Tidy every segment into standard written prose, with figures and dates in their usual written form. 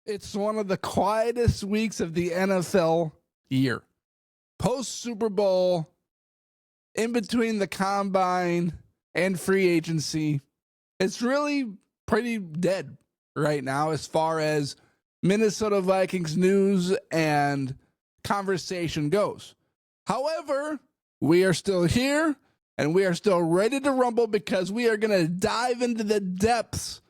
It's one of the quietest weeks of the NFL year. Post Super Bowl, in between the combine and free agency, it's really pretty dead right now as far as Minnesota Vikings news and conversation goes. However, we are still here and we are still ready to rumble because we are going to dive into the depths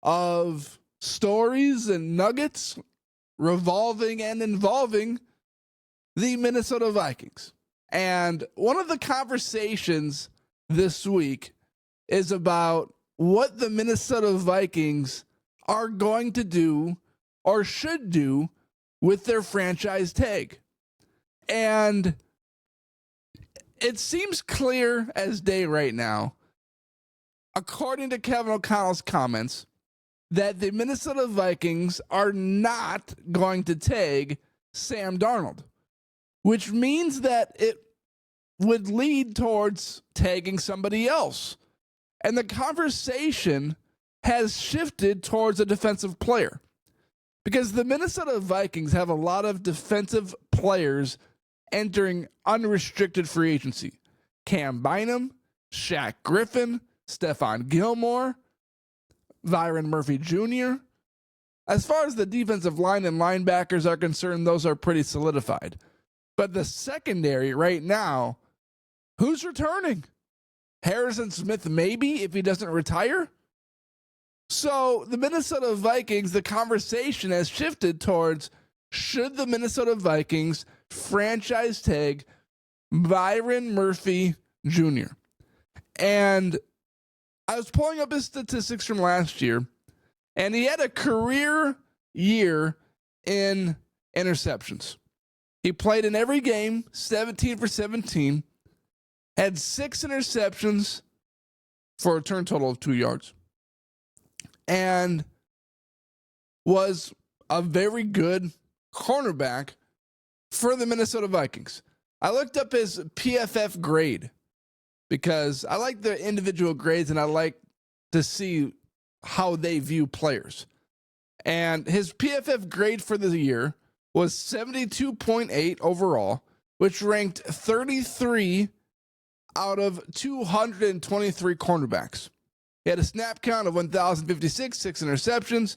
of stories and nuggets revolving and involving the Minnesota Vikings. And one of the conversations this week is about what the Minnesota Vikings are going to do or should do with their franchise tag. And it seems clear as day right now, according to Kevin O'Connell's comments, that the Minnesota Vikings are not going to tag Sam Darnold, which means that it would lead towards tagging somebody else. And the conversation has shifted towards a defensive player because the Minnesota Vikings have a lot of defensive players entering unrestricted free agency. Cam Bynum, Shaq Griffin, Stephon Gilmore, Byron Murphy Jr. As far as the defensive line and linebackers are concerned, those are pretty solidified. But the secondary right now, who's returning? Harrison Smith, maybe, if he doesn't retire? So the Minnesota Vikings, the conversation has shifted towards, should the Minnesota Vikings franchise tag Byron Murphy Jr.? And I was pulling up his statistics from last year, and he had a career year in interceptions. He played in every game, 17 for 17, had 6 interceptions for a return total of 2 yards, and was a very good cornerback for the Minnesota Vikings. I looked up his PFF grade because I like the individual grades and I like to see how they view players. And his PFF grade for the year was 72.8 overall, which ranked 33 out of 223 cornerbacks. He had a snap count of 1,056, 6 interceptions,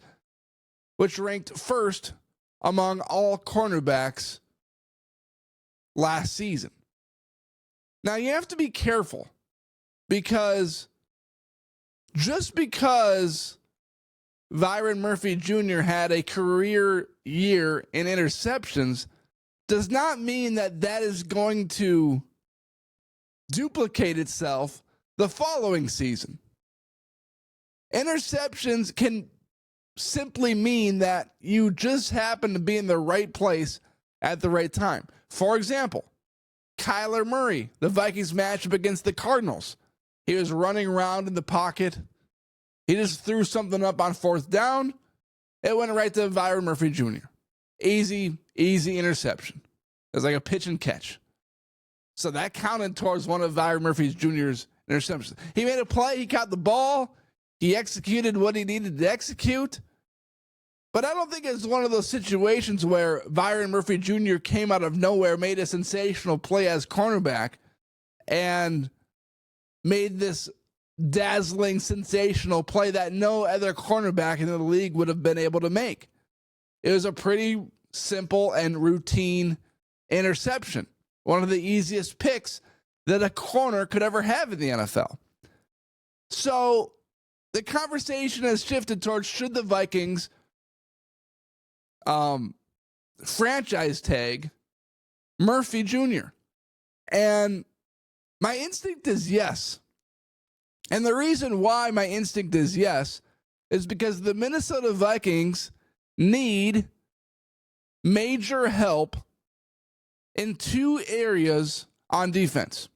which ranked first among all cornerbacks last season. Now, you have to be careful because just because Byron Murphy Jr. had a career year in interceptions does not mean that that is going to duplicate itself the following season. Interceptions can simply mean that you just happen to be in the right place at the right time. For example, Kyler Murray, the Vikings matchup against the Cardinals. He was running around in the pocket. He just threw something up on 4th down. It went right to Byron Murphy Jr. Easy interception. It was like a pitch and catch. So that counted towards one of Byron Murphy Jr.'s interceptions. He made a play. He caught the ball. He executed what he needed to execute. But I don't think it's one of those situations where Byron Murphy Jr. came out of nowhere, made a sensational play as cornerback, and made this dazzling, sensational play that no other cornerback in the league would have been able to make. It was a pretty simple and routine interception. One of the easiest picks that a corner could ever have in the NFL. So the conversation has shifted towards, should the Vikings franchise tag Murphy Jr.? And my instinct is yes. And the reason why my instinct is yes is because the Minnesota Vikings need major help in 2 areas on defense.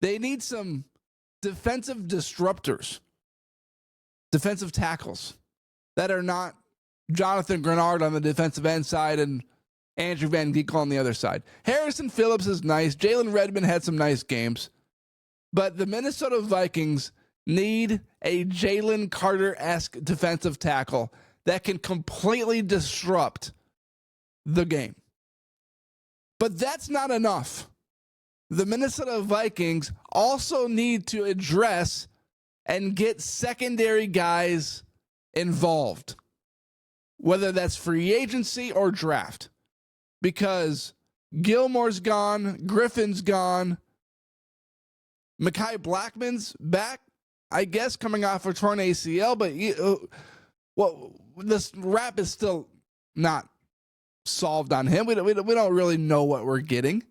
They need some defensive disruptors, defensive tackles that are not Jonathan Grenard on the defensive end side and Andrew Van Ginkel on the other side. Harrison Phillips is nice. Jalen Redmond had some nice games. But the Minnesota Vikings need a Jalen Carter-esque defensive tackle that can completely disrupt the game. But that's not enough. The Minnesota Vikings also need to address and get secondary guys involved, whether that's free agency or draft, because Gilmore's gone, Griffin's gone, Mekhi Blackman's back, I guess, coming off a torn ACL, but this rap is still not solved on him. We don't really know what we're getting.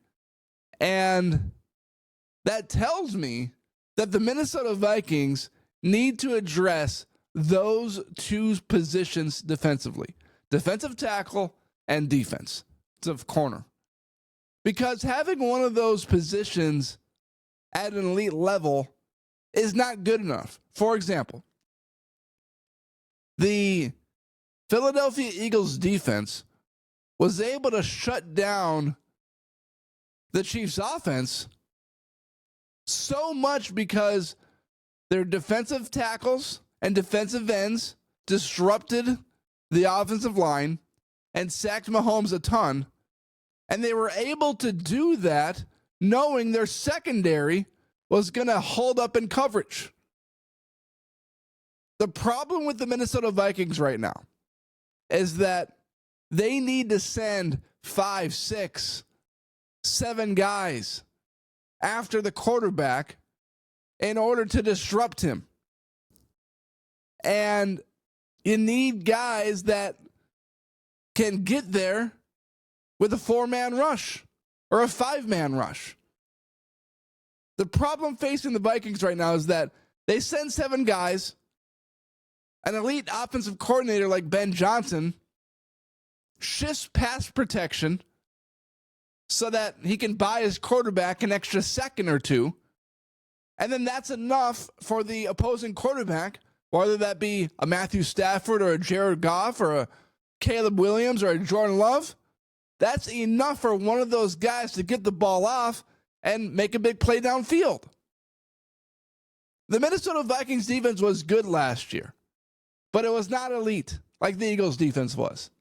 And that tells me that the Minnesota Vikings need to address those two positions defensively, defensive tackle and defensive corner. Because having one of those positions at an elite level is not good enough. For example, the Philadelphia Eagles defense was able to shut down the Chiefs offense so much because their defensive tackles and defensive ends disrupted the offensive line and sacked Mahomes a ton. And they were able to do that knowing their secondary was going to hold up in coverage. The problem with the Minnesota Vikings right now is that they need to send 5, 6, 7 guys after the quarterback in order to disrupt him. And you need guys that can get there with a 4-man rush or a 5-man rush. The problem facing the Vikings right now is that they send 7 guys, an elite offensive coordinator like Ben Johnson shifts pass protection so that he can buy his quarterback an extra second or two. And then that's enough for the opposing quarterback, whether that be a Matthew Stafford or a Jared Goff or a Caleb Williams or a Jordan Love. That's enough for one of those guys to get the ball off and make a big play downfield. The Minnesota Vikings defense was good last year, but it was not elite like the Eagles defense was.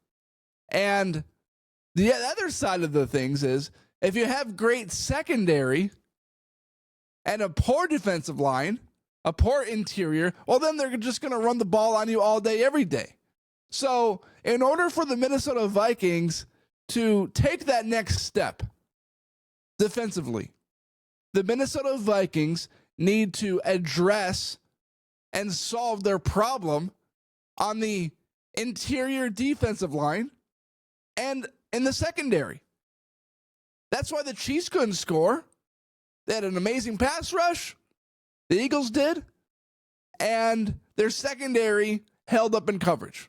And the other side of the things is if you have great secondary and a poor defensive line, a poor interior, well, then they're just going to run the ball on you all day, every day. So in order for the Minnesota Vikings to take that next step defensively, the Minnesota Vikings need to address and solve their problem on the interior defensive line and in the secondary. That's why the Chiefs couldn't score. They had an amazing pass rush. The Eagles did. And their secondary held up in coverage.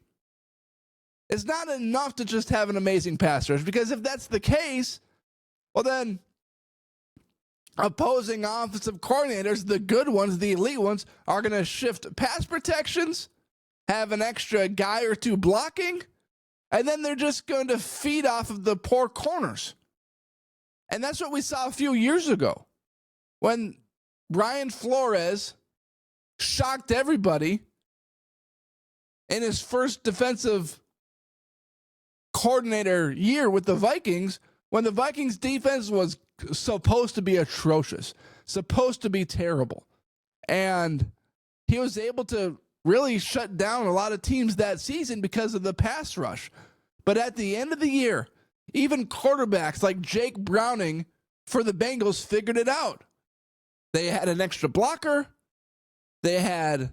It's not enough to just have an amazing pass rush, because if that's the case, well then opposing offensive coordinators, the good ones, the elite ones, are going to shift pass protections, have an extra guy or two blocking, and then they're just going to feed off of the poor corners. And that's what we saw a few years ago when Brian Flores shocked everybody in his first defensive coordinator year with the Vikings, when the Vikings defense was supposed to be atrocious, supposed to be terrible. And he was able to really shut down a lot of teams that season because of the pass rush. But at the end of the year, even quarterbacks like Jake Browning for the Bengals figured it out. They had an extra blocker. They had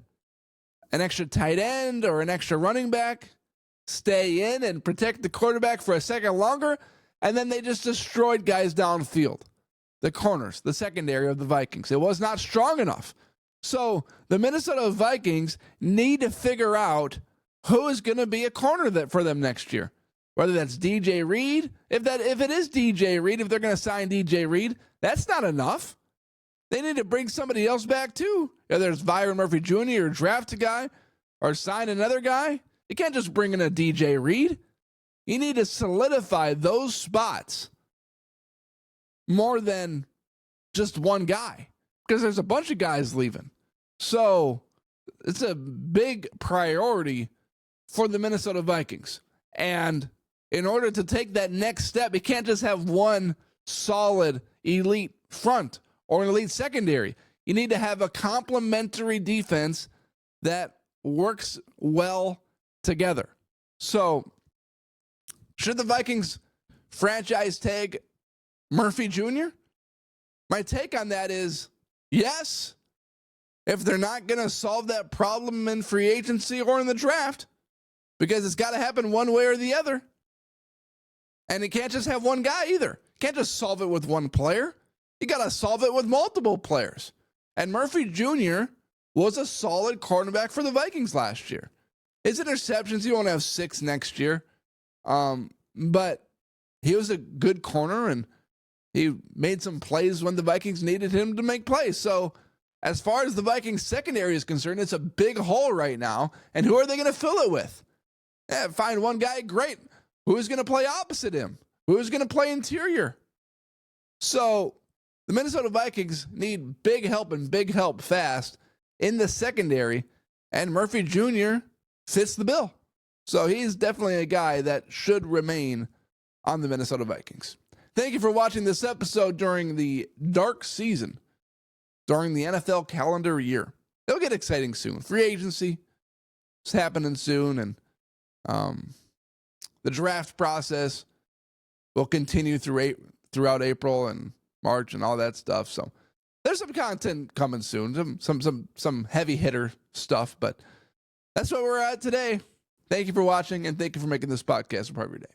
an extra tight end or an extra running back stay in and protect the quarterback for a second longer. And then they just destroyed guys downfield. The corners, the secondary of the Vikings. It was not strong enough. So the Minnesota Vikings need to figure out who is going to be a corner for them next year. Whether that's DJ Reed, if it is DJ Reed, if they're going to sign DJ Reed, that's not enough. They need to bring somebody else back too. Whether it's Byron Murphy Jr. or draft a guy or sign another guy. You can't just bring in a DJ Reed. You need to solidify those spots more than just one guy, because there's a bunch of guys leaving. So it's a big priority for the Minnesota Vikings. And in order to take that next step, you can't just have one solid elite front or an elite secondary. You need to have a complementary defense that works well together. So, should the Vikings franchise tag Murphy Jr.? My take on that is yes, if they're not going to solve that problem in free agency or in the draft, because it's got to happen one way or the other. And you can't just have one guy either. You can't just solve it with one player. You got to solve it with multiple players. And Murphy Jr. was a solid cornerback for the Vikings last year. His interceptions, he won't have 6 next year. But he was a good corner, and he made some plays when the Vikings needed him to make plays. So as far as the Vikings secondary is concerned, it's a big hole right now. And who are they going to fill it with? Find one guy, great. Who's going to play opposite him? Who's going to play interior? So the Minnesota Vikings need big help and big help fast in the secondary, and Murphy Jr. fits the bill. So he's definitely a guy that should remain on the Minnesota Vikings. Thank you for watching this episode during the dark season, during the NFL calendar year. It'll get exciting soon. Free agency is happening soon, and the draft process will continue throughout April and March and all that stuff. So there's some content coming soon, some heavy hitter stuff, but that's what we're at today. Thank you for watching, and thank you for making this podcast a part of your day.